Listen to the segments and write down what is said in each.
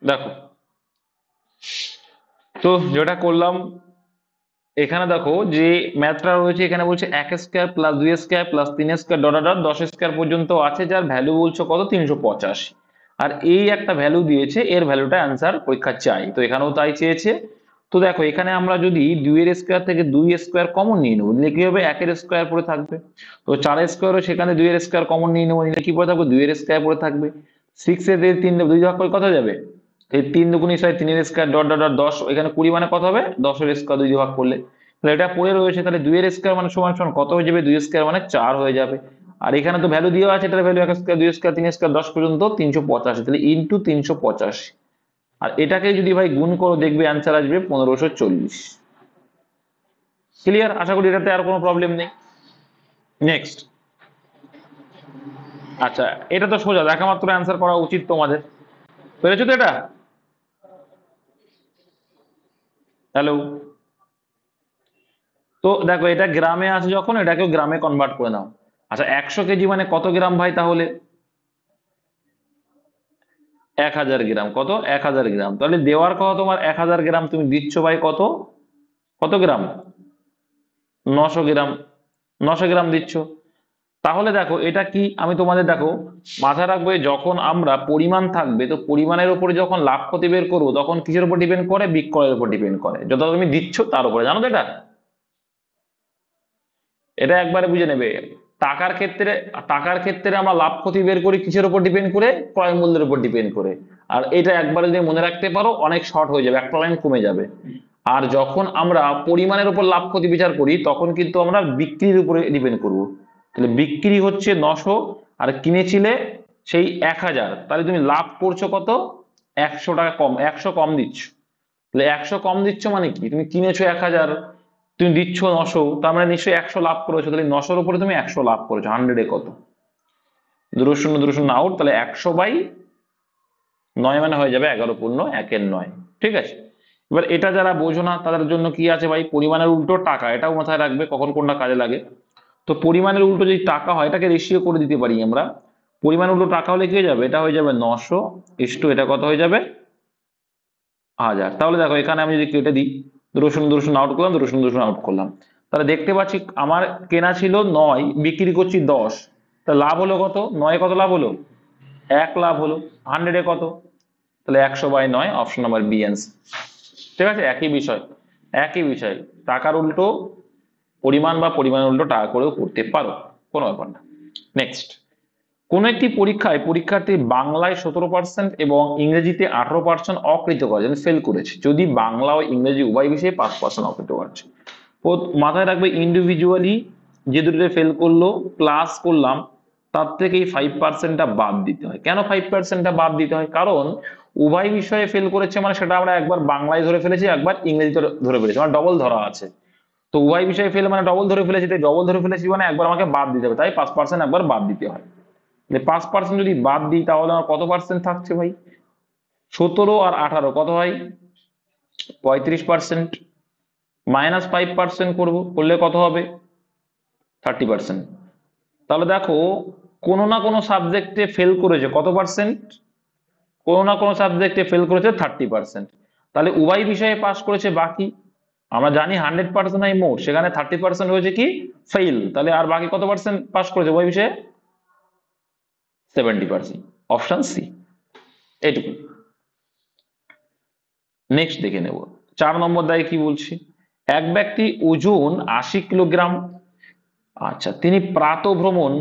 দেখো, তো যেটা করলাম এখানে দেখো যে ম্যাথটা রয়েছে, এখানে বলছে 1 square plus 2 square plus 3 square dot dot 10 square পর্যন্ত আছে, যার ভ্যালু বলছো কত 385। আর এই একটা ভ্যালু দিয়েছে, এর ভ্যালুটা অ্যান্সার পরীক্ষা চাই, তো এখানেও তাই চেয়েছে। তো দেখো এখানে আমরা যদি 2 এর স্কোয়ার থেকে 2 স্কোয়ার কমন নিয়ে নেবো, নিলে কি হবে 1 স্কোয়ার পড়ে থাকবে। তো 4 স্কোয়ারও সেখানে 2 স্কোয়ার কমন নিয়ে নেবো, নিলে কি পড়ে থাকবে 2 স্কোয়ার পড়ে থাকবে। 6 এর 3 2 ভাগ করে কত যাবে, এই 3 2 গুণ 6 3 স্কোয়ার ডট ডট ডট 10, এখানে 20 মানে কত হবে 10 স্কোয়ার 2 ভাগ করলে। তাহলে এটা পড়ে রয়েছে, তাহলে 2 স্কোয়ার মানে সমান সমান কত হয়ে যাবে, 2 স্কোয়ার মানে 4 হয়ে যাবে। আর এখানে তো ভ্যালু দেওয়া আছে, এটার ভ্যালু 1 স্কোয়ার 2 স্কোয়ার 3 স্কোয়ার 10 পর্যন্ত 385, তাহলে ইন্টু 385। আর এটাকে যদি ভাই গুণ করো দেখবে অ্যান্সার আসবে 1540। ক্লিয়ার? আশা করি এটাতে আর কোনো প্রবলেম নেই। নেক্সট। আচ্ছা, এটা তো সোজা, দেখা মাত্র অ্যান্সার করা উচিত তোমাদের। পেরেছো তো এটা? হ্যালো? তো দেখো এটা গ্রামে আছে যখন, এটাকেও গ্রামে কনভার্ট করে নাও। আচ্ছা, 100 কেজি মানে কত গ্রাম ভাই তাহলে? 1000 গ্রাম। কত? 1000 গ্রাম। তাহলে দেওয়ার কথা তোমার 1000 গ্রাম, তুমি দিচ্ছ ভাই কত, কত গ্রাম? 900 গ্রাম। 900 গ্রাম দিচ্ছ। তাহলে দেখো এটা কি, আমি তোমাদের দেখো মাথায় রাখবে, যখন আমরা পরিমাণ থাকবে, তো পরিমাণের উপরে যখন লাভ ক্ষতি বের করবো তখন কিসের উপর ডিপেন্ড করে, বিক্রয়ের উপর ডিপেন্ড করে, যত তুমি দিচ্ছ তার উপরে, জানো তো এটা? এটা একবারে বুঝে নেবে। টাকার ক্ষেত্রে, টাকার ক্ষেত্রে আমরা লাভ ক্ষতি বের করি কিসের উপর ডিপেন্ড করে, ক্রয় মূল্যের উপর ডিপেন্ড করে। আর এটা একবারে যদি মনে রাখতে পারো অনেক শর্ট হয়ে যাবে, একটা লাইন কমে যাবে। আর যখন আমরা পরিমাণের উপর লাভ ক্ষতি বিচার করি তখন কিন্তু আমরা বিক্রির উপরে ডিপেন্ড করব। তাহলে বিক্রি হচ্ছে 900, আর কিনেছিলে সেই 1000, তাহলে তুমি লাভ করছো কত, 100 টাকা কম, 100 কম দিচ্ছ। তাহলে 100 কম দিচ্ছ মানে কি, তুমি কিনেছো 1000, তুমি দিচ্ছ 900, তার মানে নিশ্চয়ই 100 লাভ করেছো। তাহলে 900-র উপরে তুমি 100 লাভ করেছো, 100-এ কত, 0 0 0 0 আউট, তাহলে 100/9 মানে হয়ে যাবে 11 পূর্ণ 1-এর 9। ঠিক আছে? এবার এটা যারা বোঝো না তাদের জন্য কি আছে ভাই, পরিমাণের উল্টো টাকা, এটাও মাথায় রাখবে কখন কোনটা কাজে লাগে। তো পরিমাণের উল্টো যদি টাকা হয়, এটাকে রেশিও করে দিতে পারি আমরা। পরিমাণ উল্টো টাকা হলে কি হয়ে যাবে, এটা হয়ে যাবে 900 এটা কত হয়ে যাবে 1000। তাহলে দেখো এখানে আমি যদি কেটে দিই, 0 0 0 আউট করলাম, 0 0 0 আউট করলাম, তাহলে দেখতে পাচ্ছি আমার কেনা ছিল 9, বিক্রি করছি 10, তা লাভ হলো কত, 9 কত লাভ হলো, 1 লাভ হলো। 100-এ কত, তাহলে 100/9, অপশন নাম্বার বি অ্যান্সার। ঠিক আছে? একই বিষয়, একই বিষয়, টাকার উল্টো পরিমাণ বা পরিমাণ উল্টো টাকা করেও করতে পারো, কোনো ব্যাপার না। নেক্সট। কোন একটি পরীক্ষায় পরীক্ষার্থী বাংলায় 17% এবং ইংরেজিতে 18% অকৃতকার্য ফেল করেছে, যদি বাংলা ও ইংরেজি উভয় বিষয়ে 5% অকৃতকার্য। মাথায় রাখবে ইন্ডিভিজুয়ালি যে দুটোতে ফেল করলো প্লাস করলাম, তার থেকে এই 5%টা বাদ দিতে হয়। কেন 5%টা বাদ দিতে হয়, কারণ উভয় বিষয়ে ফেল করেছে মানে সেটা আমরা একবার বাংলায় ধরে ফেলেছি, একবার ইংরেজিতে ধরে ফেলেছি, মানে ডবল ধরা আছে। তো উভয় বিষয়ে ফেল মানে ডবল ধরে ফেলেছি, তাই ডবল ধরে ফেলেছি মানে একবার আমাকে বাদ দিতে হবে, তাই 5% একবার বাদ দিতে হয়। 5% যদি বাদ দিই তাহলে আমার কত পার্সেন্ট থাকছে ভাই, 17 আর 18 কত হয়, 35%। -5% করবো, করলে কত হবে 30%। তাহলে দেখো কোনো না কোনো সাবজেক্টে ফেল করেছে কত পার্সেন্ট, কোনো না কোনো সাবজেক্টে ফেল করেছে 30%। তাহলে উভয় বিষয়ে পাস করেছে বাকি, আমরা জানি 100% হয় মোট, সেখানে 30% হয়েছে কি ফেল, তাহলে আর বাকি কত পার্সেন্ট পাস করেছে উভয় বিষয়ে, 70%, অপশন সি। এইটুকু। নেক্সট দেখে নেব 4 নম্বর দাগে কি বলছি, এক ব্যক্তি ওজন 80 কিলোগ্রাম, আচ্ছা তিনি প্রাত ভ্রমণ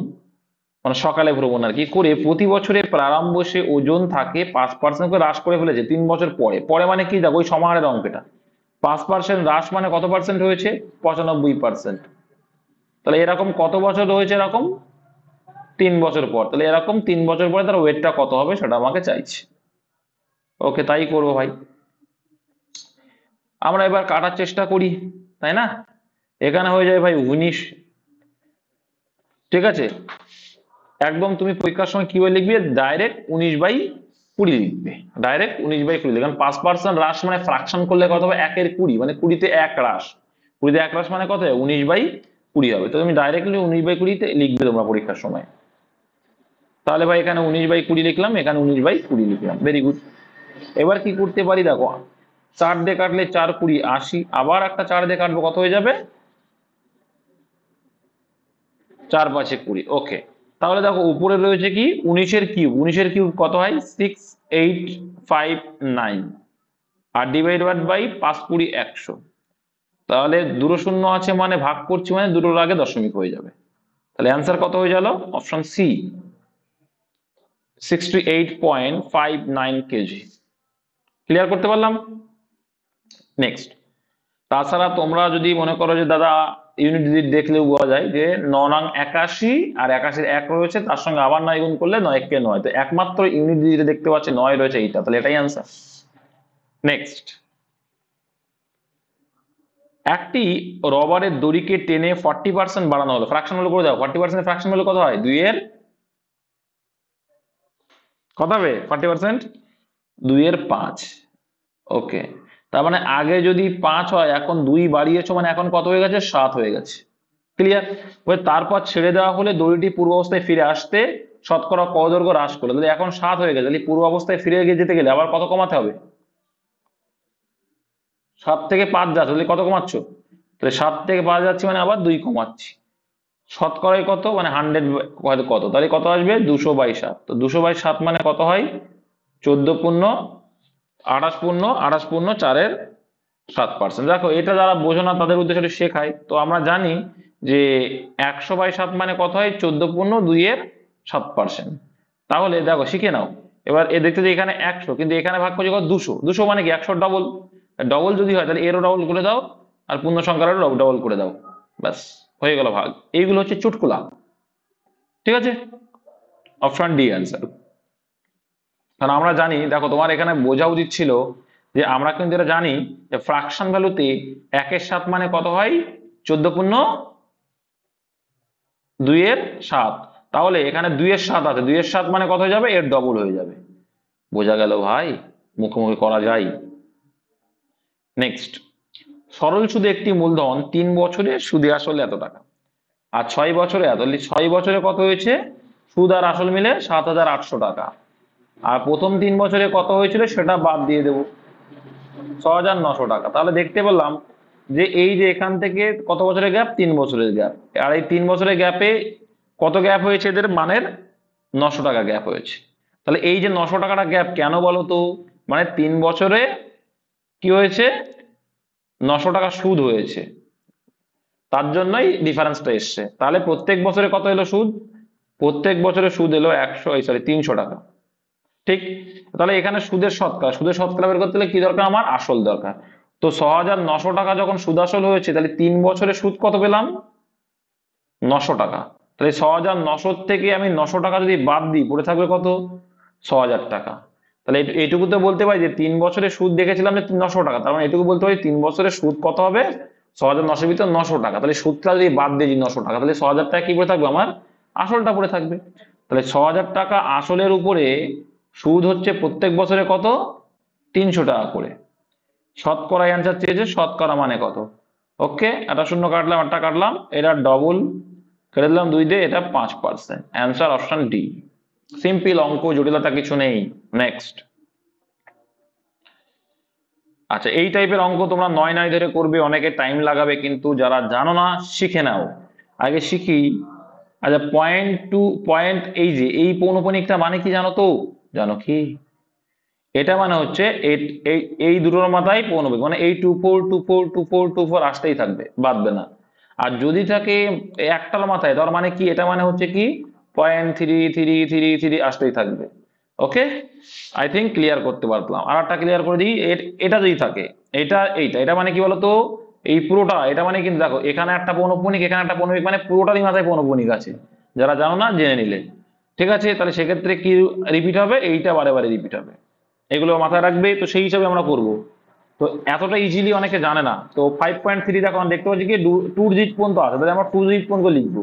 মানে সকালে ভ্রমণ আর কি করে প্রতি বছরের প্রারম্ভ সে ওজন থাকে 5% করে হ্রাস করে ফেলেছে 3 বছর পরে, পরে মানে কি দেখো ওই সমাহারের অঙ্কটা, 5% হ্রাস মানে কত পার্সেন্ট হয়েছে, 95%। তাহলে এরকম কত বছর হয়েছে, এরকম 3 বছর পর, তাহলে এরকম 3 বছর পরে তার ওয়েটটা কত হবে সেটা আমাকে চাইছে। ওকে, তাই করবো ভাই। আমরা এবার কাটার চেষ্টা করি, তাই না? এখানে হয়ে যাবে ভাই 19। ঠিক আছে? একদম তুমি পরীক্ষার সময় কি বলে লিখবে, ডাইরেক্ট 19/20 লিখবে, ডাইরেক্ট 19/20 লিখবে, কারণ 5% হ্রাস মানে ফ্রাকশন করলে কত হবে, 1/20 মানে 20-তে 1 হ্রাস, 20-তে 1 হ্রাস মানে কত হবে 19/20 হবে। তো তুমি ডাইরেক্টলি 19/20-তে লিখবে তোমরা পরীক্ষার সময়। তাহলে ভাই এখানে 19/20 লিখলাম, এখানে 19/20 লিখলাম, ভেরি গুড। এবার কি করতে পারি দেখো, 4 দিয়ে কাটলে 4 20 80, আবার একটা 4 দিয়ে কাটবো, কত হয়ে যাবে 4 5 20। ওকে, তাহলে দেখো উপরে রয়েছে কি 19 এর কিউব, 19 এর কিউব কত হয় 6859, আর ডিভাইডেড বাই 5 20 100। তাহলে দুটো শূন্য আছে মানে ভাগ করছি মানে দুটোর আগে দশমিক হয়ে যাবে। তাহলে অ্যান্সার কত হয়ে গেল অপশন সি 68.59 কেজি। ক্লিয়ার করতে পারলাম? নেক্সট, তাছাড়া তোমরা যদি মনে করো যে দাদা ইউনিট ডিজিট দেখলেও বোঝা যায় যে 9 নং 81 আর 81 1 রয়েছে, তার সঙ্গে আবার 9 গুণ করলে 9 কে 9, তো একমাত্র ইউনিট ডিজিটে দেখতে পাচ্ছি 9 রয়েছে এইটা, তাহলে এটাই অ্যান্সার। নেক্সট, একটি রবারের দড়িকে টেনে 40% বাড়ানো হলো, ফ্র্যাকশন ভ্যালু করে দাও, 40% ফ্র্যাকশন ভ্যালু কত হয় 2 এর কত হবে 40% 2 এর 5। ওকে, তার মানে আগে যদি 5 হয়, এখন 2 বাড়িয়েছো মানে এখন কত হয়ে গেছে 7 হয়ে গেছে। ক্লিয়ার? তারপর ছেড়ে দেওয়া হলে দড়িটি পূর্ব অবস্থায় ফিরে আসতে শতকরা ক দৈর্ঘ্য হ্রাস করলো, তাহলে এখন 7 হয়ে গেছে, তাহলে পূর্ব অবস্থায় ফিরে যেতে গেলে আবার কত কমাতে হবে, 7 থেকে 5 যাচ্ছে, তাহলে কত কমাচ্ছ, তাহলে 7 থেকে 5 যাচ্ছি মানে আবার 2 কমাচ্ছি, শতকরায় কত মানে 100 কত, তাহলে কত আসবে 200/7। তো 200/7 মানে কত হয় 14 পূর্ণ 28 পূর্ণ 4 এর 7%। দেখো এটা যারা বোঝো না তাদের উদ্দেশ্যে একটু শেখাই, তো আমরা জানি যে 100/7 মানে কত হয় 14 পূর্ণ 2 এর 7%। তাহলে দেখো শিখে নাও, এবার এ দেখতে যে এখানে 100 কিন্তু এখানে ভাগ করছে কত 200, 200 মানে কি 100 ডবল, ডবল যদি হয় তাহলে এরও ডবল করে দাও আর পূর্ণ সংখ্যারও ডবল করে দাও, ব্যাস হয়ে গেল ভাগ। এইগুলো হচ্ছে চুটকুলা, ঠিক আছে, অপশন ডি অ্যান্সার। কারণ আমরা জানি, দেখো তোমার এখানে বোঝা উচিত ছিল যে আমরা কিন্তু এটা জানি যে ফ্র্যাকশন ভ্যালুতে 1 এর 7 মানে কত হয় 14 পূর্ণ 2 এর 7, তাহলে এখানে 2 এর 7 আছে, 2 এর 7 মানে কত হয়ে যাবে এর ডবল হয়ে যাবে। বোঝা গেল ভাই, মুখোমুখি করা যায়। নেক্সট, সরল সুদে একটি মূলধন 3 বছরে সুদে আসলে এত টাকা আর 6 বছরে এত, 6 বছরে কত হয়েছে সুদ আর আসল মিলে 7,800 টাকা, আর প্রথম 3 বছরে কত হয়েছিল সেটা বাদ দিয়ে দেবো 6,900 টাকা। তাহলে দেখতে পেলাম যে এই যে এখান থেকে কত বছরের গ্যাপ 3 বছরের গ্যাপ, আর এই 3 বছরের গ্যাপে কত গ্যাপ হয়েছে এদের মানের 900 টাকা গ্যাপ হয়েছে। তাহলে এই যে 900 টাকাটা গ্যাপ কেন বলো তো, মানে 3 বছরে কি হয়েছে 900 টাকা সুদ হয়েছে, তার জন্যই ডিফারেন্সটা এসছে। তাহলে প্রত্যেক বছরে কত এলো সুদ, প্রত্যেক বছরে সুদ এলো 300 টাকা, ঠিক। তাহলে এখানে সুদের শতকরা, সুদের শতকরা বের করতে হলে কি দরকার আমার আসল দরকার, তো 6,900 টাকা যখন সুদ আসল হয়েছে তাহলে 3 বছরে সুদ কত পেলাম 900 টাকা, তাহলে 6,900 থেকে আমি 900 টাকা যদি বাদ দিই পড়ে থাকবে কত 6,000 টাকা। তাহলে এইটুকু তো বলতে পারি যে 3 বছরে সুদ দেখেছিলাম যে 900 টাকা, তার মানে এটুকু বলতে পারি 3 বছরে সুদ কত হবে 6,900 ভিতরে 900 টাকা, তাহলে সুদটা যদি বাদ দিই 900 টাকা তাহলে 6,000 টাকা কি পড়ে থাকবে আমার আসলটা পড়ে থাকবে। তাহলে 6,000 টাকা আসলের উপরে সুদ হচ্ছে প্রত্যেক বছরে কত 300 টাকা করে। শতকরা অ্যান্সার চেয়েছে, শতকরা মানে কত, ওকে একটা শূন্য কাটলাম একটা কাটলাম, এটা ডবল কেটে দিলাম 2 দিয়ে, এটা 5%, অ্যান্সার অপশন ডি। সিম্পল অঙ্ক, জটিলতা কিছু নেই। নেক্সট, আচ্ছা এই টাইপের অঙ্ক তোমরা 9 ধরে করবে, অনেকে টাইম লাগাবে, কিন্তু যারা জানো না শিখে নাও, আগে শিখি। আচ্ছা পয়েন্ট টু পয়েন্ট, এই যে এই পৌনঃপুনিকটা মানে কি জানো তো, জানো কি এটা মানে হচ্ছে এই দুটোর মাথায় পৌনঃপুনিক, মানে এই 2 4 আসতেই থাকবে বাদবে না, আর যদি থাকে একটার মাথায় তার মানে কি এটা মানে হচ্ছে কি 0.33333 আসতেই থাকবে। ওকে, আই থিঙ্ক ক্লিয়ার করতে পারলাম। আর একটা ক্লিয়ার করে দিই, এটা যদি থাকে এটা মানে কি বলতো এই পুরোটা, এটা মানে কিন্তু দেখো এখানে একটা পৌনঃপুনিক এখানে একটা পৌনঃপুনিক, মানে পুরোটারই মাথায় পৌনঃপুনিক আছে, যারা জানো না জেনে নিলে, ঠিক আছে। তাহলে সেক্ষেত্রে কি রিপিট হবে, এইটা বারে বারে রিপিট হবে, এগুলো মাথায় রাখবে, তো সেই হিসাবে আমরা করব। তো এতটা ইজিলি অনেকে জানে না, তো 5.3 দেখো আমরা দেখতে পাচ্ছি কি 2 ডিজিট পর্যন্ত আছে, তাহলে আমরা 2 ডিজিট পর্যন্ত লিখবো,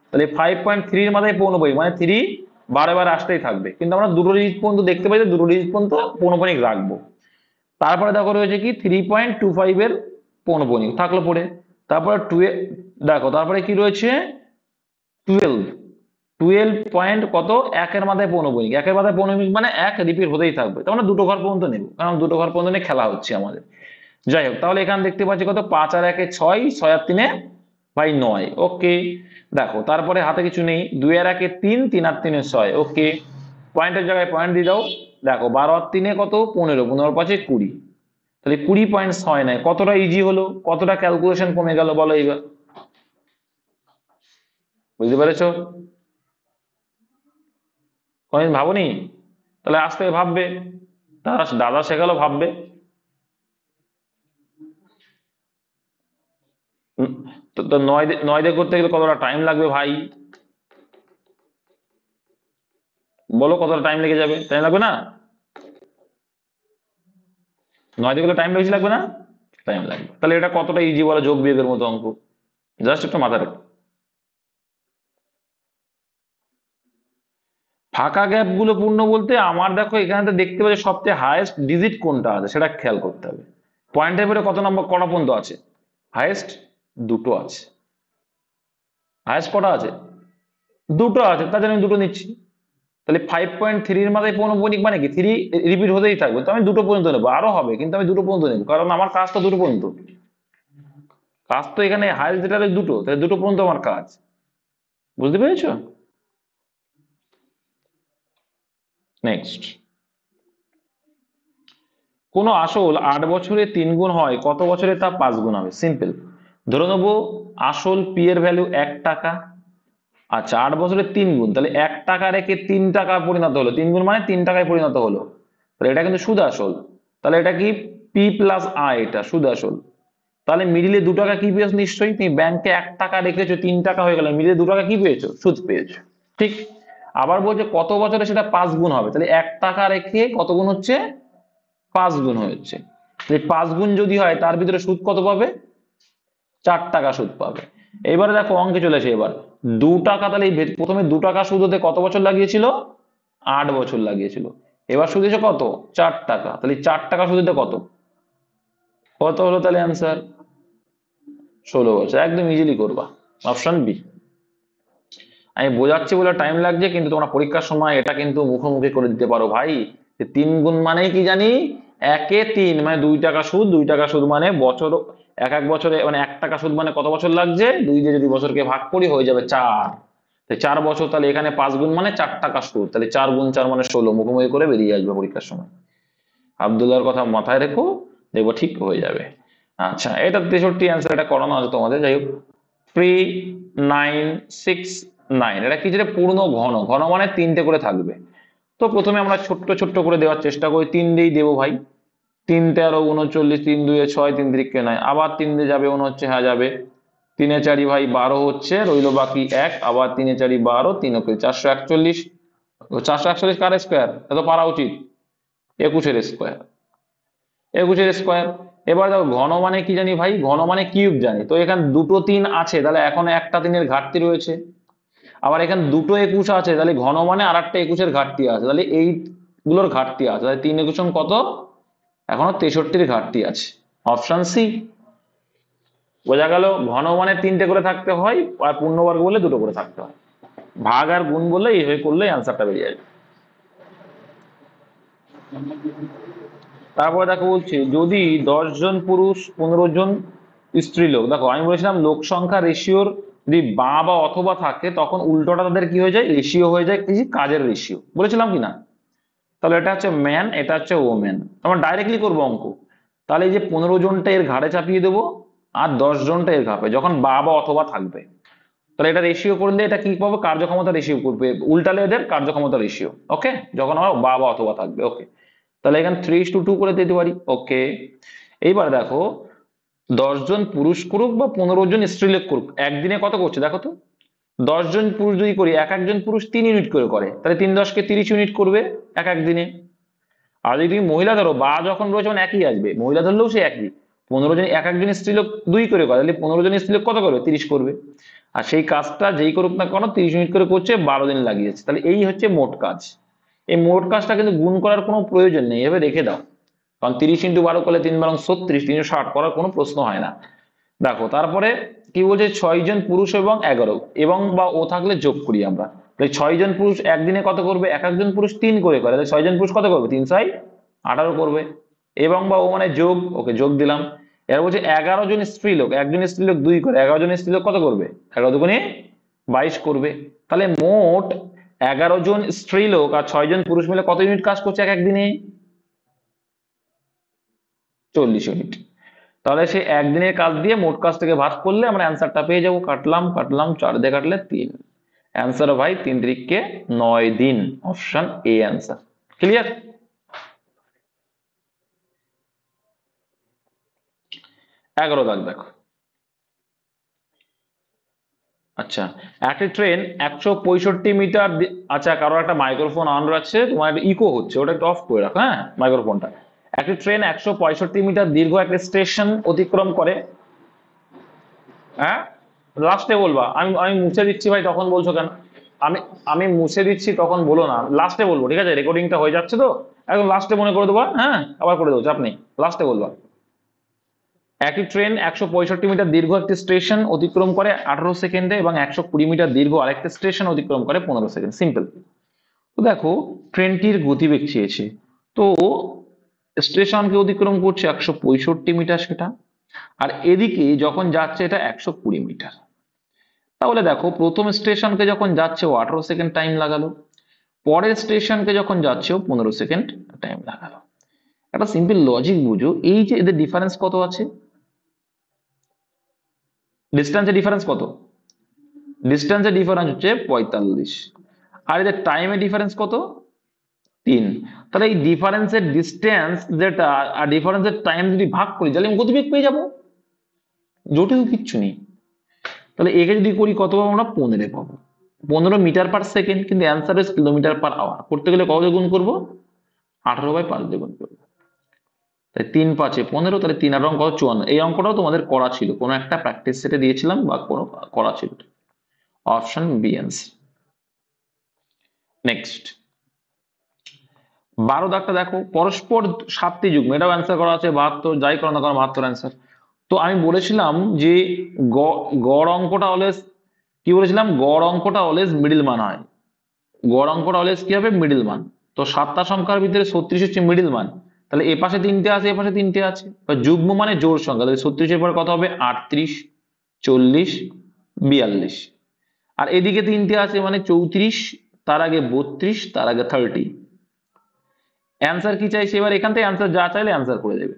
তাহলে 5.3 এর মাথায় পৌনঃপুনিক মানে 3 বারে বারে আসতেই থাকবে, কিন্তু আমরা 2 ডিজিট পর্যন্ত দেখতে পাই যে 2 ডিজিট পর্যন্ত পৌনঃপুনিক রাখবো। তারপরে দেখো রয়েছে কি 3.25 এর পৌনঃপুনিক থাকলো পড়ে, তারপরে 2 দেখো তারপরে কি রয়েছে 12, 12 পয়েন্ট কত, একের মাথায় পৌনঃপুনিক, একের মাথায় পৌনঃপুনিক মানে এক রিপিট হতেই থাকবে, তার মানে দুটো ঘর পর্যন্ত নেব, কারণ দুটো ঘর পর্যন্ত নিয়ে খেলা হচ্ছে আমাদের। যাই হোক, তাহলে এখানে দেখতে পাচ্ছি কত, 5 আর 1 6, 6 আর 3 ভাই 9। ওকে, দেখো তারপরে হাতে কিছু নেই, 2 আর 1 3, 3 আর 3 6। ওকে, পয়েন্টের জায়গায় পয়েন্ট দিয়ে দাও। দেখো 12 আর 3 কত, 15, 15 5 20, তাহলে 20.6 নেয়। কতটা ইজি হলো, কতটা ক্যালকুলেশন কমে গেল বলো এইবার, বুঝতে পেরেছো? কোনদিন ভাবনি? তাহলে আজ থেকে ভাববে, দাদা দাদা শেখালো ভাববে। তো তো 9 9 দিয়ে করতে গেলে কতটা টাইম লাগবে ভাই, বলো কতটা টাইম লেগে যাবে, টাইম লাগবে না? 9 দিয়ে গেলে টাইম বেশি লাগবে না? টাইম লাগবে। তাহলে এটা কতটা ইজি বলো, যোগ বিয়োগের মতো অঙ্ক, জাস্ট একটু মাথা রাখো। ফাঁকা গ্যাপ গুলো পূর্ণ বলতে আমার, দেখো এখানে তো দেখতে পাচ্ছি সবচেয়ে হাইয়েস্ট ডিজিট কোনটা আছে সেটা খেয়াল করতে হবে। পয়েন্টের পরে কত নম্বর, কটা পর্যন্ত আছে? হাইয়েস্ট দুটো আছে। হাইয়েস্ট কটা আছে? দুটো আছে, তার জন্য আমি দুটো নিচ্ছি। তাহলে 5.3 এর মাথায় পৌনঃপুনিক মানে কি 3 রিপিট হতেই থাকবে, তো আমি দুটো পর্যন্ত নেবো, আরো হবে কিন্তু আমি দুটো পর্যন্ত নেবো, কারণ আমার কাজ তো দুটো পর্যন্ত, কাজ তো এখানে হাইয়েস্ট যেটা দুটো, তাহলে দুটো পর্যন্ত আমার কাজ, বুঝতে পেরেছো? নেক্সট, কোন আসল 8 বছরে 3 গুণ হয়, কত বছরে তা 5 গুণ হবে? সিম্পল, ধরে নেবো আসল পি এর ভ্যালু 1 টাকা। আচ্ছা, 8 বছরে 3 গুণ, তাহলে 1 টাকা রেখে 3 টাকা পরিণত হলো, 3 গুণ মানে 3 টাকায় পরিণত হলো, তাহলে এটা কিন্তু সুদ আসল। তাহলে এটা কি পি প্লাস আই, এটা সুদ আসল। তাহলে মিডিলে 2 টাকা কি পেয়েছো, নিশ্চয়ই তুমি ব্যাংকে 1 টাকা রেখেছো, 3 টাকা হয়ে গেল, মিডিলে 2 টাকা কি পেয়েছো, সুদ পেয়েছো, ঠিক। আবার বলছে কত বছরে সেটা 5 গুণ হবে, তাহলে 1 টাকা রেখে কত গুণ হচ্ছে, 5 গুণ হচ্ছে। 5 গুণ যদি হয় তার ভিতরে সুদ কত পাবে, 4 টাকা সুদ পাবে। এবারে দেখো অঙ্কে চলে আসে, এবার 2 টাকা, তাহলে প্রথমে 2 টাকা সুদ হতে কত বছর লাগিয়েছিল, 8 বছর লাগিয়েছিল। এবার সুদ এসে কত, 4 টাকা, তাহলে 4 টাকা সুদ দিতে কত, কত হলো তাহলে অ্যান্সার, 16 বছর। একদম ইজিলি করবা, অপশন বি। আমি বোঝাচ্ছি বলে টাইম লাগছে, কিন্তু তোমরা পরীক্ষার সময় এটা কিন্তু মুখোমুখি করে দিতে পারো ভাই। 3 গুণ মানে কি জানি, 1 এ 3 মানে 2 টাকা সুদ, 2 টাকা সুদ মানে বছর, এক এক বছরে মানে 1 টাকা সুদ মানে কত বছর লাগছে, 2 দিয়ে যদি বছরকে ভাগ করি হয়ে যাবে 4, 4 বছর। তাহলে এখানে 5 গুণ মানে 4 টাকা সুদ, তাহলে 4 গুণ 4 মানে 16, মুখোমুখি করে বেরিয়ে আসবে পরীক্ষার সময়। আব্দুল্লাহর কথা মাথায় রেখো, দেখবো ঠিক হয়ে যাবে। আচ্ছা, এটা 63 অ্যান্সার, এটা করানো আছে তোমাদের। যাই হোক, 3969, এটা কি, যেটা পূর্ণ ঘন, ঘন মানে 3টে করে থাকবে। তো প্রথমে আমরা ছোট্ট ছোট্ট করে দেওয়ার চেষ্টা করি, 3 দিয়েই দেবো ভাই। 3 13 39, 3 2 6, 3 3 9, আবার 3 দিয়ে যাবে হচ্ছে, হ্যাঁ যাবে। 3 4 ভাই 12 হচ্ছে, রইলো বাকি 1, আবার 3 4 12, 3 ওকে 441। 441 কার স্কোয়ার, এত পারা উচিত, 21 এর স্কোয়ার, 21 এর স্কোয়ার। এবার দেখো ঘন মানে কি জানি ভাই, ঘন মানে কিউব জানি, তো এখানে দুটো 3 আছে, তাহলে এখন একটা 3 এর ঘাটতি রয়েছে। আবার এখানে দুটো 21 আছে, তাহলে ঘন মানে আর একটা 21 এর ঘাটতি আছে, তাহলে এই গুলোর ঘাটতি আছে, তাহলে 3 21 কত, এখনো 63 ঘাটতি আছে, অপশন সি। বোঝা গেল, ঘন মানে 3টে করে থাকতে হয়, আর পূর্ণবর্গ বলে 2টো করে থাকতে হয়, ভাগ আর গুণ বললে এইভাবে করলে অ্যান্সারটা বেরিয়ে যাবে। তারপরে দেখো বলছে, যদি 10 জন পুরুষ 15 জন স্ত্রীলোক, দেখো আমি বলেছিলাম লোক সংখ্যা রেশিওর যদি বা বা অথবা থাকে, তখন উল্টোটা তাদের কি হয়ে যায়, রেশিও হয়ে যায়, কি কাজের রেশিও, বলেছিলাম কি না? তাহলে এটা হচ্ছে ম্যান, এটা হচ্ছে ওমেন, আমরা ডাইরেক্টলি করবো অঙ্ক। তাহলে এই যে 15 জনটা এর ঘাড়ে চাপিয়ে দেবো, আর 10 জনটা এর ঘাড়ে, যখন বা বা অথবা থাকবে, তাহলে এটা রেশিও করলে এটা কি পাবো, কার্যক্ষমতা রেশিও করবে, উল্টালে এদের কার্যক্ষমতা রেশিও। ওকে, যখন আমার বা বা অথবা থাকবে। ওকে, তাহলে এখানে 3:2 করে দিতে পারি। ওকে, এইবার দেখো 10 জন পুরুষ করুক বা 15 জন স্ত্রীলোক করুক, একদিনে কত করছে দেখো তো। 10 জন পুরুষ যদি করি, এক একজন পুরুষ 3 ইউনিট করে, তাহলে 3 10 কে 30 ইউনিট করবে এক এক দিনে। আর যদি তুমি মহিলা ধরো, বা যখন রয়েছে মানে একই আসবে, মহিলা ধরলেও সে একই। 15 জন, এক একজন স্ত্রীলোক 2 করে, তাহলে 15 জন স্ত্রীলোক কত করবে, 30 করবে। আর সেই কাজটা যেই করুক না কেন 30 ইউনিট করে করছে, 12 দিন লাগিয়েছে, তাহলে এই হচ্ছে মোট কাজ। এই মোট কাজটা কিন্তু গুণ করার কোনো প্রয়োজন নেই, এভাবে রেখে দাও, কারণ 30 × 12 করলে 3 12 36, 360 করার কোনো প্রশ্ন হয় না। দেখো তারপরে কি বলছে, 6 জন পুরুষ এবং 11, এবং বা ও থাকলে যোগ করি আমরা, তাই 6 জন পুরুষ একদিনে কত করবে, এক একজন পুরুষ 3 করে করে, তাই 6 জন পুরুষ কত করবে, 318 করবে। এবং বা ও মানে যোগ, ওকে যোগ দিলাম। এবার বলছে 11 জন স্ত্রীলোক, একজন স্ত্রীলোক 2 করে, 11 জন স্ত্রীলোক কত করবে, 11 দুগুণে 22 করবে। তাহলে মোট 11 জন স্ত্রীলোক আর 6 জন পুরুষ মিলে কত ইউনিট কাজ করছে এক একদিনে, 40 ইউনিট। তাহলে সে একদিনের কাজ দিয়ে মোট কাজটাকে ভাগ করলে আমরা অ্যান্সারটা পেয়ে যাবো। কাটলাম কাটলাম, 4 দিয়ে কাটলে 3। অ্যান্সার ভাই 3 3 9 দিন, অপশন এ অ্যান্সার। ক্লিয়ার? এগারো দাগ দেখো। আচ্ছা, একটি ট্রেন 165 মিটার, আচ্ছা কারো একটা মাইক্রোফোন অন রাখছে, তোমার একটা ইকো হচ্ছে, ওটা একটু অফ করে রাখো, হ্যাঁ মাইক্রোফোনটা। একটি ট্রেন 165 মিটার দীর্ঘ একটি স্টেশন অতিক্রম করে, হ্যাঁ লাস্টে বলবা, আমি আমি মুছে দিচ্ছি ভাই, তখন বলছো কেন? আমি আমি মুছে দিচ্ছি তখন বলো না, লাস্টে বলবো, ঠিক আছে? রেকর্ডিংটা হয়ে যাচ্ছে তো, একদম লাস্টে মনে করে দেবো, হ্যাঁ আবার করে দেবো, চাপ নেই, লাস্টে বলবা। একটি ট্রেন 165 মিটার দীর্ঘ একটি স্টেশন অতিক্রম করে 18 সেকেন্ডে এবং 120 মিটার দীর্ঘ আরেকটি স্টেশন অতিক্রম করে 15 সেকেন্ড। সিম্পল। তো দেখো ট্রেনটির গতিবেগ চেয়েছে, তো স্টেশনকে অতিক্রম করছে 165 মিটার সেটা, আর এদিকে যখন যাচ্ছে এটা 120 মিটার। তাহলে দেখো প্রথম স্টেশনকে যখন যাচ্ছে ও 18 সেকেন্ড টাইম লাগালো, পরের স্টেশনকে যখন যাচ্ছে ও 15 সেকেন্ড টাইম লাগালো। একটা সিম্পল লজিক বুঝো, এই যে এদের ডিফারেন্স কত আছে, ডিস্টেন্সের ডিফারেন্স কত, ডিস্টেন্সের ডিফারেন্স হচ্ছে 45, আর এদের টাইমের ডিফারেন্স কত, 3। তাহলে এই ডিফারেন্সের ডিস্টেন্স যেটা আর ডিফারেন্সের টাইম যদি ভাগ করি তাহলে আমি গতিবেগ পেয়ে যাবো, জটিল কিচ্ছু নেই। তাহলে একে যদি করি কত পাবো আমরা, 15 পাবো, 15 মিটার পার সেকেন্ড, কিন্তু answer is kilometre per hour. করতে গেলে কত দিয়ে গুণ করবো, 18/5 দিয়ে গুণ করবো। তাই 3 5 15, তাহলে 3 আর কত, 54। এই অঙ্কটাও তোমাদের করা ছিল, কোনো একটা প্র্যাকটিস সেটে দিয়েছিলাম বা কোনো করা ছিল। Option B answer. নেক্সট 12 দাগটা দেখো, পরস্পর 7টি যুগ্ম, এটাও অ্যান্সার করা আছে 72, যাই করো না কারণ 72 অ্যান্সার। তো আমি বলেছিলাম যে গড় অঙ্কটা অলওয়েজ, কি বলেছিলাম, গড় অঙ্কটা অলওয়েজ মিডিল মান হয়, গড় অঙ্কটা অলওয়েজ কি হবে, মিডিল মান। তো 7টা সংখ্যার ভিতরে 36 হচ্ছে মিডিল মান, তাহলে এ পাশে 3টে আছে, এ পাশে 3টে আছে, যুগ্ম মানে জোড় সংখ্যা, তাহলে 36 এর পর কত হবে, 38 40 42, আর এদিকে 3টে আছে মানে 34, তার আগে 32, তার আগে 30। অ্যান্সার কি চাইছে, এবার এখান থেকে অ্যান্সার যা চাইলে অ্যান্সার করে দেবে।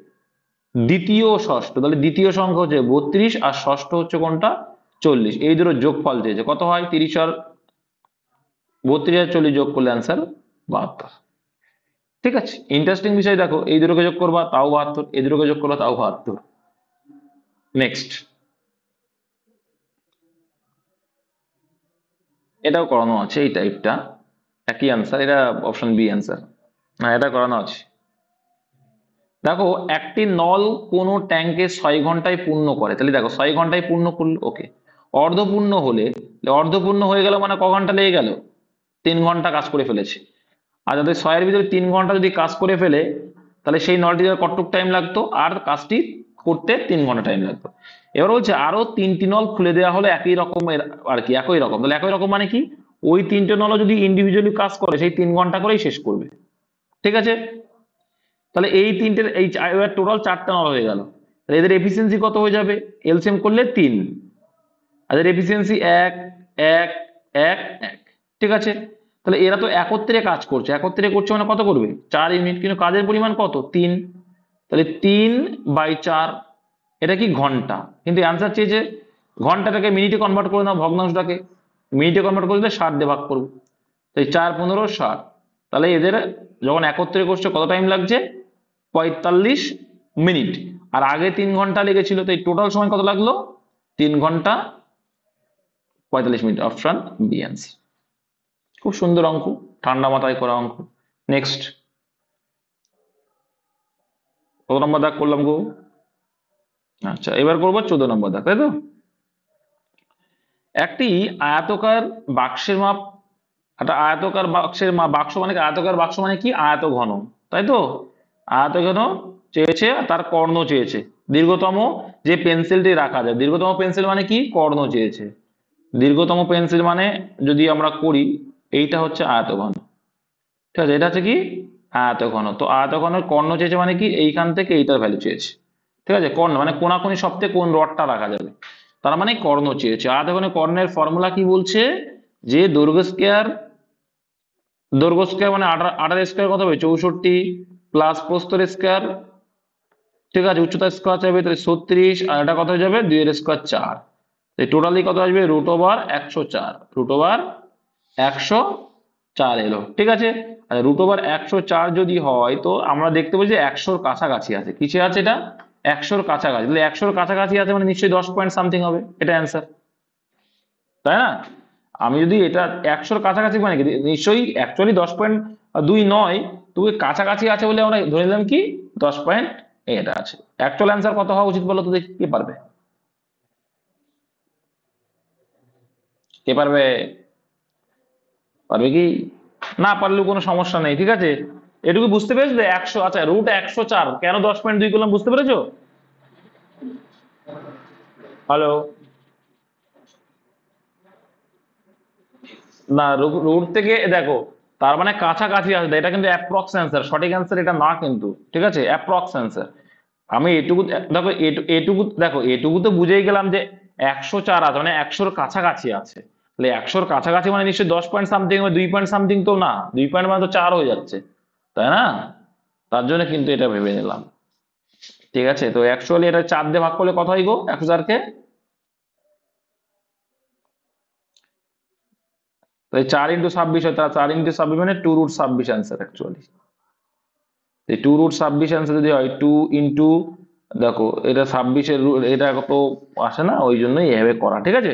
দ্বিতীয় ষষ্ঠ, তাহলে দ্বিতীয় সংখ্যা হচ্ছে 32 আর ষষ্ঠ হচ্ছে কোনটা, 40। এই দুটো যোগফল চেয়েছে, কত হয়, 30 আর 32 আর 40 যোগ করলে অ্যান্সার 72। ঠিক আছে, ইন্টারেস্টিং বিষয় দেখো, এই দুটোকে যোগ করবা তাও 72, এই দুটোকে যোগ করবা তাও 72। নেক্সট, এটাও করানো আছে, এই টাইপটা একই অ্যান্সার, এটা অপশন বি অ্যান্সার। হ্যাঁ এটা করানো আছে। দেখো একটি নল কোন ট্যাঙ্কে 6 ঘন্টায় পূর্ণ করে, তাহলে দেখো 6 ঘন্টায় পূর্ণ করলো, ওকে। অর্ধপূর্ণ হলে, অর্ধপূর্ণ হয়ে গেল মানে ক ঘন্টা লেগে গেল, 3 ঘন্টা কাজ করে ফেলেছে। আর যদি 6 এর ভিতরে 3 ঘন্টা যদি কাজ করে ফেলে, তাহলে সেই নলটি কতটুক টাইম লাগতো, আর কাজটি করতে 3 ঘন্টা টাইম লাগতো। এবার বলছে আরো 3টি নল খুলে দেওয়া হলো একই রকমের, আর কি একই রকম, তাহলে একই রকম মানে কি, ওই 3টে নলও যদি ইন্ডিভিজুয়ালি কাজ করে সেই 3 ঘন্টা করেই শেষ করবে। ঠিক আছে, তাহলে এই তিনটের এই টোটাল 4টা নল হয়ে গেল, এদের এফিসিয়েন্সি কত হয়ে যাবে, এলসিএম করলে 3, আর এদের এফিসিয়েন্সি 1 1 1 1। ঠিক আছে, তাহলে এরা তো একত্রে কাজ করছে, একত্রে করছে মানে কত করবে, 4 ইউনিট, কিন্তু কাজের পরিমাণ কত, 3, তাহলে 3/4, এটা কি ঘন্টা, কিন্তু অ্যান্সার চেয়েছে ঘন্টাটাকে মিনিটে কনভার্ট করে নাও, ভগ্নাংশটাকে মিনিটে কনভার্ট করে দিলে 60 দিয়ে ভাগ করবো, তাই 4 15 60। তাহলে এদের যখন একত্রে করছে কত টাইম লাগছে, 45 মিনিট, আর আগে 3 ঘন্টা লেগেছিল, তাই টোটাল সময় কত লাগলো, 3 ঘন্টা 45 মিনিট। Option B answer. খুব সুন্দর অঙ্ক, ঠান্ডা মাথায় করা অঙ্ক। নেক্সট, কত নম্বর দাগ করলাম গো, আচ্ছা এবার করবো 14 নম্বর দাগ, তাই তো। একটি আয়তকার বাক্সের মাপ, একটা আয়তকার বাক্সের মাপ, বাক্স মানে আয়তকার বাক্স মানে কি, আয়ত ঘন, তাই তো। আয়ত ঘন চেয়েছে, তার কর্ণ চেয়েছে, দীর্ঘতম যে পেন্সিলটি রাখা যায়, দীর্ঘতম পেন্সিল মানে কি, কর্ণ চেয়েছে। দীর্ঘতম পেন্সিল মানে যদি আমরা করি এইটা হচ্ছে আয়তঘন, ঠিক আছে, এটা হচ্ছে কি আয়তঘন। তো আয়তঘনের কর্ণ চেয়েছে মানে কি এইখান থেকে এইটার ভ্যালু চেয়েছে, ঠিক আছে, কর্ণ মানে কোনাকুনি সবথেকে কোন রডটা রাখা যাবে, তার মানে কর্ণ চেয়েছে। আয়তঘনের কর্ণের ফর্মুলা কি বলছে, যে দৈর্ঘ্য স্কয়ার মানে 18 স্কয়ার কত হবে 64 প্লাস প্রস্থের স্কয়ার, ঠিক আছে, উচ্চতা স্কয়ার চাইবে তাহলে 36, আর এটা কত হয়ে যাবে 2 এর স্কয়ার 4, টোটালি কত আসবে √104, √104 এলো, ঠিক আছে। আর √104 যদি হয় তো আমরা দেখতে পাচ্ছি যে 100-র কাছাকাছি আছে, কিসে আছে এটা 100-র কাছাকাছি, তাহলে 100-র কাছাকাছি আছে মানে নিশ্চয়ই 10 পয়েন্ট সামথিং হবে, এটা অ্যান্সার, তাই না? আমি যদি এটা 100-র কাছাকাছি মানে কি নিশ্চয়ই অ্যাকচুয়ালি 10.2 নয়, তবু কাছাকাছি আছে বলে আমরা ধরে নিলাম কি 10 পয়েন্ট এটা আছে। অ্যাকচুয়াল অ্যান্সার কত হওয়া উচিত বলো তো দেখি, কে পারবে, কে পারবে, পারবে কি? না পারলেও কোনো সমস্যা নেই, ঠিক আছে, এটুকু বুঝতে পেরেছো যে 100, আচ্ছা √104 কেন 10.2 করলাম বুঝতে পেরেছো? হ্যালো, না রুট থেকে দেখো, তার মানে কাছাকাছি আসবে, এটা কিন্তু অ্যাপ্রক্স অ্যান্সার, সঠিক অ্যান্সার এটা না কিন্তু, ঠিক আছে, অ্যাপ্রক্স অ্যান্সার। আমি এটুকু দেখো, এটুকু দেখো, এটুকু তো বুঝেই গেলাম যে 104 আছে মানে 100-র কাছাকাছি আছে, তাহলে 100-র কাছাকাছি মানে নিশ্চয়ই 10 পয়েন্ট সামথিং, 2 পয়েন্ট সামথিং তো না, 2 পয়েন্ট মানে তো 4 হয়ে যাচ্ছে, তাই না? তার জন্য কিন্তু এটা ভেবে নিলাম, ঠিক আছে। তো অ্যাকচুয়ালি এটা 4 দিয়ে ভাগ করলে কত হয় গো 1000-কে, তাই 4 × 26 হয়, তা 4 × 26 মানে 2√26 অ্যান্সার অ্যাকচুয়ালি। 2√26 অ্যান্সার যদি হয় 2 ইন্টু, দেখো এটা 26-এর এটা কত আসে না, ওই জন্যই এভাবে করা, ঠিক আছে।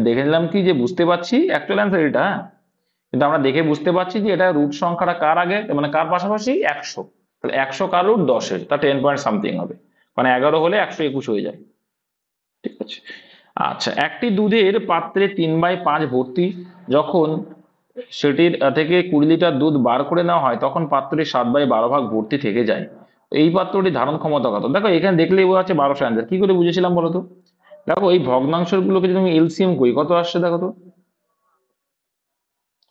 দেখে নিলাম কি যে বুঝতে পারছি অ্যাকচুয়াল অ্যান্সার এটা, কিন্তু আমরা দেখে বুঝতে পারছি যে এটা রুট সংখ্যাটা কার আগে মানে কার পাশাপাশি 100, তাহলে 100 কার রুট 10-এর, তা 10 পয়েন্ট সামথিং হবে, মানে 11 হলে 121 হয়ে যায়, ঠিক আছে। আচ্ছা, একটি দুধের পাত্রে 3/5 ভর্তি, যখন সেটির থেকে 20 লিটার দুধ বার করে নেওয়া হয় তখন পাত্রটি 7/12 ভাগ ভর্তি থেকে যায়, এই পাত্রটির ধারণ ক্ষমতা কত? দেখো এখানে দেখলেই বোঝা যাচ্ছে 1200 অ্যান্সার, কি করে বুঝেছিলাম বলো তো? দেখো এই ভগ্নাংশ গুলোকে যদি তুমি এলসিএম করি কত আসছে দেখো তো,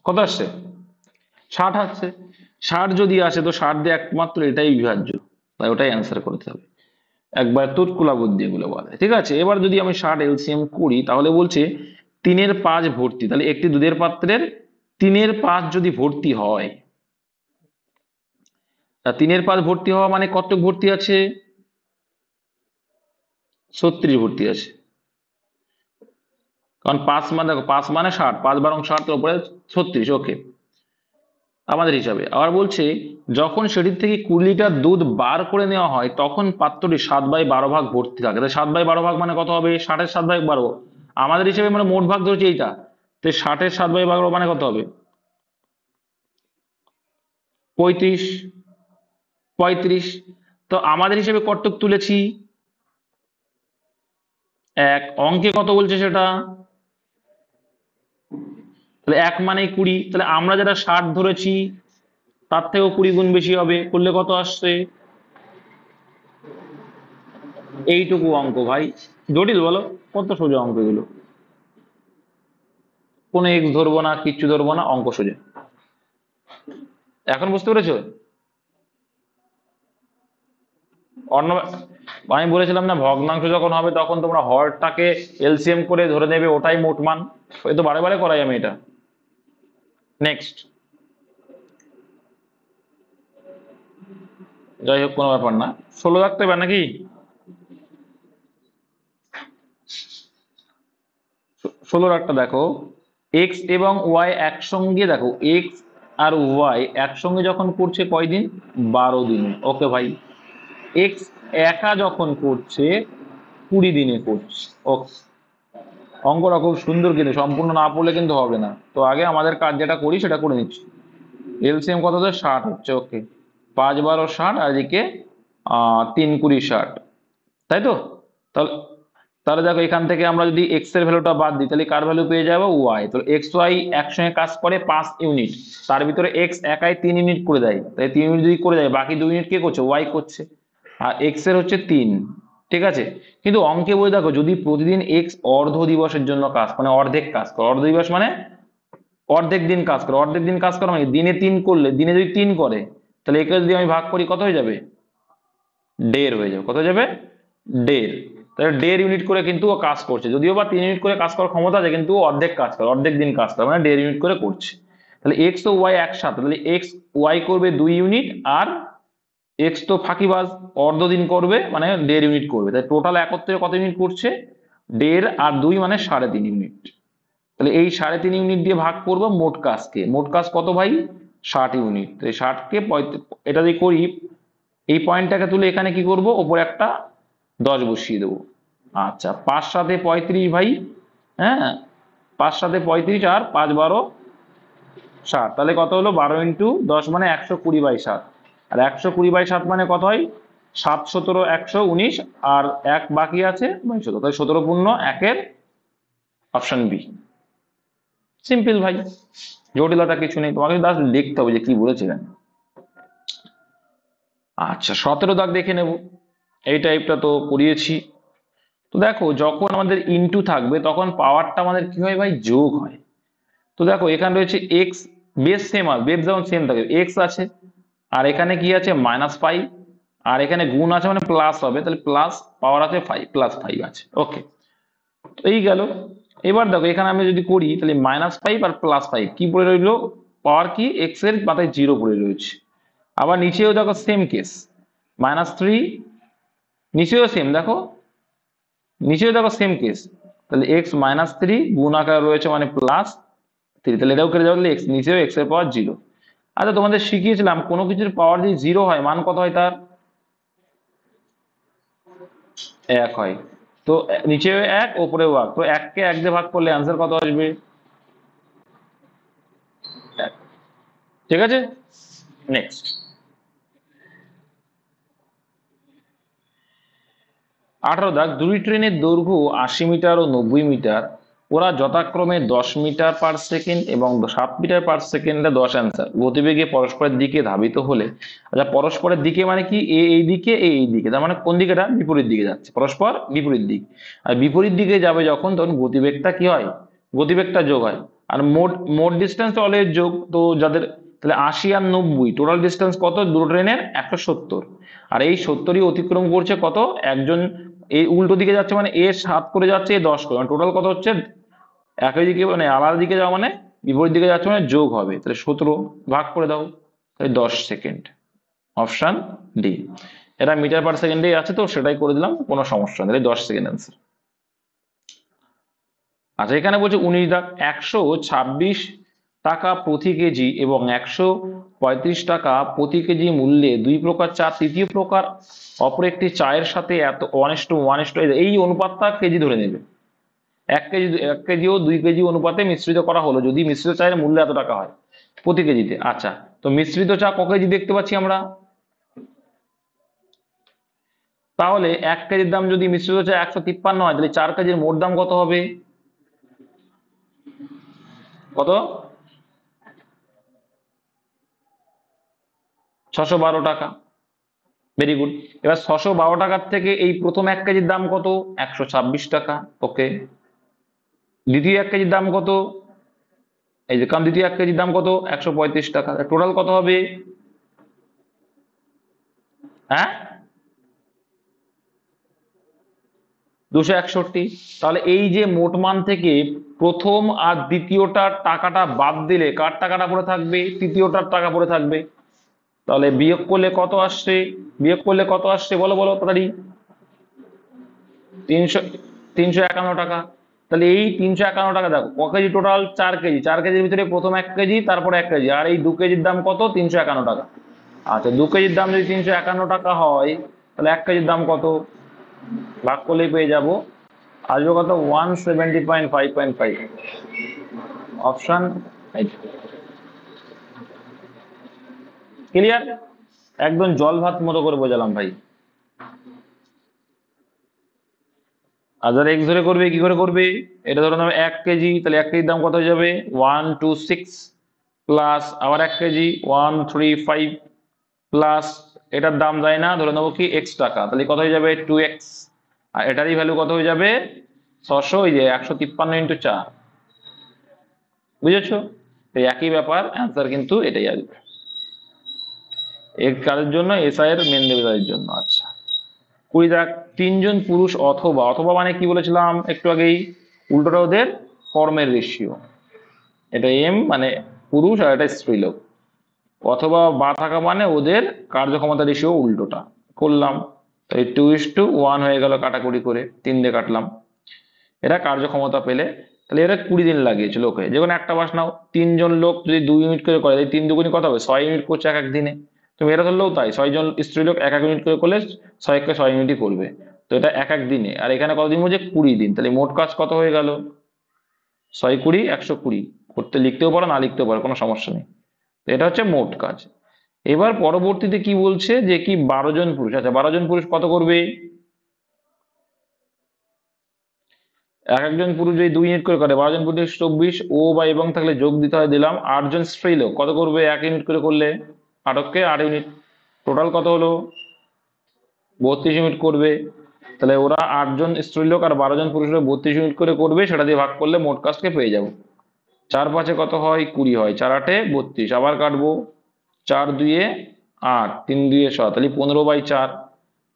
কত আসছে 60 আসছে, 60 যদি আসে তো 60 দিয়ে একমাত্র এটাই বিভাজ্য, তাই ওটাই অ্যান্সার করতে হবে, একবার তুৎকুলা বুদ্ধি এগুলো বলে, ঠিক আছে। এবার যদি আমি 60 এলসিএম করি তাহলে বলছে 3/5 ভর্তি, তাহলে একটি দুধের পাত্রের 3/5 যদি ভর্তি হয়, তা 3/5 ভর্তি হওয়া মানে কত ভর্তি আছে 36 ভর্তি আছে, কারণ 5 মানে দেখো 5 মানে 60, 5 × 12 = 60, এর উপরে 36, ওকে আমাদের হিসাবে। আবার বলছে যখন সেটির থেকে 20 লিটার দুধ বার করে নেওয়া হয় তখন পাত্রটি 7/12 ভাগ ভর্তি থাকে, তাই 7/12 ভাগ মানে কত হবে 60-এর 7/12, আমাদের হিসেবে মানে মোট ভাগ ধরেছি এইটা, তো 60-এর 7/12 মানে কত হবে 35, 35, তো আমাদের হিসেবে কতটুক তুলেছি 1, অঙ্কে কত বলছে সেটা, তাহলে 1 মানে 20, তাহলে আমরা যেটা 60 ধরেছি তার থেকেও 20 গুণ বেশি হবে, করলে কত আসছে, এইটুকু অঙ্ক ভাই, জটিল বলো, কত সোজা অঙ্ক এগুলো, কোনো এক্স ধরবো না, কিচ্ছু ধরবো না, অঙ্ক সোজা, এখন বুঝতে পেরেছো? অন্য, আমি বলেছিলাম না ভগ্নাংশ যখন হবে তখন তোমরা হরটাকে এলসিএম করে ধরে নেবে ওটাই মোট মান, এই তো বারে বারে করাই আমি এটা। নেক্সট, যাই হোক কোনো ব্যাপার না, 16 রাখতে হবে নাকি, 16 রাখতে দেখো, এক্স এবং ওয়াই একসঙ্গে, দেখো এক্স আর ওয়াই একসঙ্গে যখন করছে কয়দিন 12 দিনে, ওকে ভাই, এক্স একা যখন করছে 20 দিনে করছে, ওকে, অঙ্কটা খুব সুন্দর কিন্তু সম্পূর্ণ না পড়লে কিন্তু হবে না, তো আগে আমাদের কাজ যেটা করি সেটা করে নিচ্ছি। এলসিএম কত হচ্ছে 60 হচ্ছে, ওকে, 5 × 12 = 60, আর এদিকে 3 × 20 = 60, তাই তো? তাহলে তাহলে দেখো এখান থেকে আমরা যদি এক্স এর ভ্যালুটা বাদ দিই তাহলে কার ভ্যালু পেয়ে যাবো ওয়াই, তো এক্স ওয়াই একসঙ্গে কাজ করে 5 ইউনিট, তার ভিতরে এক্স একাই 3 ইউনিট করে দেয়, তাই 3 ইউনিট যদি করে দেয় বাকি 2 ইউনিট কে করছে ওয়াই করছে, আর এক্স এর হচ্ছে 3, ঠিক আছে। কিন্তু অঙ্কে বলে দেখো যদি প্রতিদিন এক্স অর্ধ দিবসের জন্য কাজ মানে অর্ধেক কাজ করে, অর্ধ দিবস মানে অর্ধেক দিন কাজ করে, অর্ধেক দিন কাজ করা মানে দিনে 3 করলে, দিনে যদি 3 করে তাহলে একে যদি আমি ভাগ করি কত হয়ে যাবে, 1.5 হয়ে যাবে। কত হয়ে যাবে, 1.5। তাহলে 1.5 ইউনিট করে কিন্তু ও কাজ করছে, যদিও বা 3 ইউনিট করে কাজ করার ক্ষমতা আছে, কিন্তু ও অর্ধেক কাজ করে, অর্ধেক দিন কাজ করে, মানে 1.5 ইউনিট করে করছে। তাহলে এক্স ও ওয়াই একসাথে, তাহলে এক্স ওয়াই করবে 2 ইউনিট, আর এক্স তো ফাঁকিবাজ, অর্ধ দিন করবে মানে 1.5 ইউনিট করবে। তাই টোটাল একত্রে কত ইউনিট করছে, 1.5 আর 2 মানে 3.5 ইউনিট। তাহলে এই 3.5 ইউনিট দিয়ে ভাগ করবো মোট কাজকে, মোট কাজ কত ভাই, 60 ইউনিট। তো এই 60 কে এটা যদি করি, এই পয়েন্টটাকে তুলে এখানে কি করব, ওপরে একটা 10 বসিয়ে দেবো। আচ্ছা 5 7 35 ভাই, হ্যাঁ 5 7 35 আর 5 12 60, তাহলে কত হলো 12 ইন্টু 10 মানে 120/7, আর 120/7 মানে কত হয়, 7 17 119, আর 1 বাকি আছে 22, তাই 17 পূর্ণ 1-এর অপশন বি। সিম্পল ভাই, জটিলতা কিছু নেই, তোমাকে জাস্ট লিখতে হবে যে কি বলেছিলেন। আচ্ছা 17 দাগ দেখে নেব, এই টাইপটা তো করিয়েছি। তো দেখো যখন আমাদের ইনটু থাকবে তখন পাওয়ারটা আমাদের কি হয় ভাই, যোগ হয়। তো দেখো এখানে রয়েছে এক্স, বেস সেম আছে, বেস যেমন সেম থাকে, এক্স আছে, আর এখানে কি আছে -5, আর এখানে গুণ আছে মানে প্লাস হবে, তাহলে প্লাস পাওয়ার আছে 5, +5 আছে। ওকে, এই গেল। এবার দেখো এখানে আমি যদি করি তাহলে -5 আর +5 কি পড়ে রইলো, পাওয়ার কি এক্স এর মাথায় 0 পড়ে রয়েছে। আবার নিচেও দেখো সেম কেস, -3, নিচেও সেম, দেখো নিচেও দেখো সেম কেস, তাহলে এক্স -3 গুণ আকারে রয়েছে মানে +3, তাহলে এটাও কেটে যাবে, তাহলে এক্স নিচেও এক্স এর পাওয়ার 0। আচ্ছা তোমাদের শিখিয়েছিলাম কোনো কিছুর পাওয়ার যদি 0 হয় মান কত হয়, তার 1 হয়। তো নিচেও 1 ওপরেও 1, তো 1 কে 1 দিয়ে ভাগ করলে অ্যান্সার কত আসবে, 1। ঠিক আছে, নেক্সট 18 দাগ, দুই ট্রেনের দৈর্ঘ্য 80 মিটার ও 90 মিটার, ওরা যথাক্রমে 10 মিটার পার সেকেন্ড এবং 7 মিটার পার সেকেন্ডে 10 অ্যান্সার গতিবেগে পরস্পরের দিকে ধাবিত হলে, আচ্ছা পরস্পরের দিকে মানে কি, এ এই দিকে, এ এই দিকে, তার মানে কোন দিকে, এটা বিপরীত দিকে যাচ্ছে, পরস্পর বিপরীত দিক। আর বিপরীত দিকে যাবে যখন, তখন গতিবেগটা কি হয়, গতিবেগটা যোগ হয়। আর মোট মোট ডিস্টেন্স অলওয়েজ যোগ, তো যাদের, তাহলে 80 আর 90 টোটাল ডিস্টেন্স কত, দুটো ট্রেনের 170, আর এই 70ই অতিক্রম করছে কত, একজন এই উল্টো দিকে যাচ্ছে মানে এ 7 করে যাচ্ছে, এ 10 করে, মানে টোটাল কত হচ্ছে, একই দিকে মানে আলাদা দিকে যাওয়া মানে বিপরীত দিকে যাচ্ছে মানে যোগ হবে, তাহলে 17 ভাগ করে দাও, তাহলে 10 সেকেন্ড, অপশন ডি। এটা মিটার পার সেকেন্ডে আছে তো সেটাই করে দিলাম, কোনো সমস্যা নেই, 10 সেকেন্ড অ্যান্সার। আচ্ছা এখানে বলছে 19 দাগ, 126 টাকা প্রতি কেজি এবং 135 টাকা প্রতি কেজি মূল্যে দুই প্রকার চা, তৃতীয় প্রকার অপর একটি চায়ের সাথে এত 1:1, এই অনুপাতটা কেজি ধরে নেবে, 1 কেজি ও 2 কেজি অনুপাতে মিশ্রিত করা হলো যদি মিশ্রিত চায়ের মূল্য এত টাকা হয় প্রতি কেজিতে। আচ্ছা তো মিশ্রিত চা ক কেজি দেখতে পাচ্ছি আমরা, তাহলে 1 কেজির দাম যদি মিশ্রিত চা 153 হয়, তাহলে 4 কেজির মোট দাম কত হবে, কত, 612 টাকা। Very good. এবার 612 টাকার থেকে এই প্রথম 1 কেজির দাম কত, 126 টাকা। ওকে, দ্বিতীয় 1 কেজির দাম কত, এই যে কারণ দ্বিতীয় 1 কেজির দাম কত, 135 টাকা। টোটাল কত হবে, হ্যাঁ 261। তাহলে এই যে মোট মান থেকে প্রথম আর দ্বিতীয়টার টাকাটা বাদ দিলে কার টাকাটা পড়ে থাকবে, তৃতীয়টার টাকা পড়ে থাকবে। তাহলে বিয়োগ করলে কত আসছে, বিয়োগ করলে কত আসছে বলো বলো তাড়াতাড়ি, 351 টাকা। তাহলে এই 351 টাকা দেখো ক কেজি, টোটাল 4 কেজি, 4 কেজির ভিতরে প্রথম 1 কেজি তারপর 1 কেজি, আর এই 2 কেজির দাম কত, 351 টাকা। আচ্ছা 2 কেজির দাম যদি 351 টাকা হয় তাহলে 1 কেজির দাম কত, ভাগ করলেই পেয়ে যাবো, আসবে কত, 170.5.5, অপশন। ক্লিয়ার, একদম জল ভাত মতো করে বোঝালাম ভাই। আর যারা এক্স ধরে করবে কি করে করবে, এটা ধরো নাও 1 কেজি, তাহলে 1 কেজির দাম কত হয়ে যাবে, 126 প্লাস আবার 1 কেজি 135 প্লাস এটার দাম যায় না, ধরে নেবো কি x টাকা, তাহলে কত হয়ে যাবে 2x, আর এটারই ভ্যালু কত হয়ে যাবে 600, এই যে 153 ইন্টু 4, বুঝেছো। এই একই ব্যাপার, অ্যান্সার কিন্তু এটাই আসবে। এর কাজের জন্য এসআই এর মেন লেভেলের জন্য। আচ্ছা 20 দেখ, 3 জন পুরুষ অথবা, অথবা মানে কি বলেছিলাম একটু আগেই, উল্টোটা ওদের কর্মের রেশিও। এটা এম মানে পুরুষ আর এটা স্ত্রীলোক, অথবা বা থাকা মানে ওদের কার্যক্ষমতা রেশিও উল্টোটা করলাম। তো এই 2:1 হয়ে গেল কাটাকুটি করে, 3 দিয়ে কাটলাম। এরা কার্যক্ষমতা পেলে, তাহলে এরা 20 দিন লাগিয়েছিল। ওকে, যে কোনো একটা বাস নাও, 3 জন লোক যদি 2 ইউনিট করে করে, 3 দুগুণি কত হবে, 6 ইউনিট করছে এক এক দিনে। তুমি এটা ধরলেও তাই, 6 জন স্ত্রী লোক এক এক ইউনিট করে করলে 6 কে 6 ইউনিটই করবে। তো এটা এক এক দিনে, আর এখানে কতদিন বলছে, 20 দিন। তাহলে মোট কাজ কত হয়ে গেল, 6 20 120। করতে লিখতেও পারো না লিখতেও পারো, কোনো সমস্যা নেই। তো এটা হচ্ছে মোট কাজ। এবার পরবর্তীতে কি বলছে, যে কি 12 জন পুরুষ। আচ্ছা 12 জন পুরুষ কত করবে, এক একজন পুরুষ যদি 2 ইউনিট করে করে, 12 জন পুরুষ 24, ও বা এবং থাকলে যোগ দিতে হয়, দিলাম। 8 জন স্ত্রী লোক কত করবে, 1 ইউনিট করে করলে, 8 8 ইউনিট, টোটাল কত হলো, 32 ইউনিট করবে। তাহলে ওরা 8 জন স্ত্রী লোক আর 12 জন পুরুষ লোক 32 ইউনিট করে করবে, সেটা দিয়ে ভাগ করলে মোট কাজকে পেয়ে যাবো। 4 5 কত হয়, 20 হয়, 4 8 32, আবার কাটবো, 4 2 8, 3 2 6, তাহলে 15/4।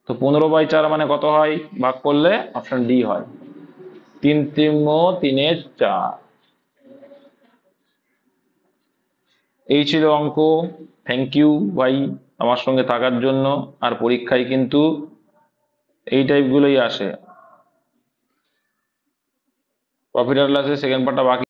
তো 15/4 মানে কত হয়, ভাগ করলে অপশন ডি হয়, 3 3 3 4। এই ছিল অঙ্ক। থ্যাংক ইউ ভাই আমার সঙ্গে থাকার জন্য। আর পরীক্ষায় কিন্তু এই টাইপগুলোই আসে। প্রফিট অ্যান্ড লসের সেকেন্ড পার্টটা বাকি।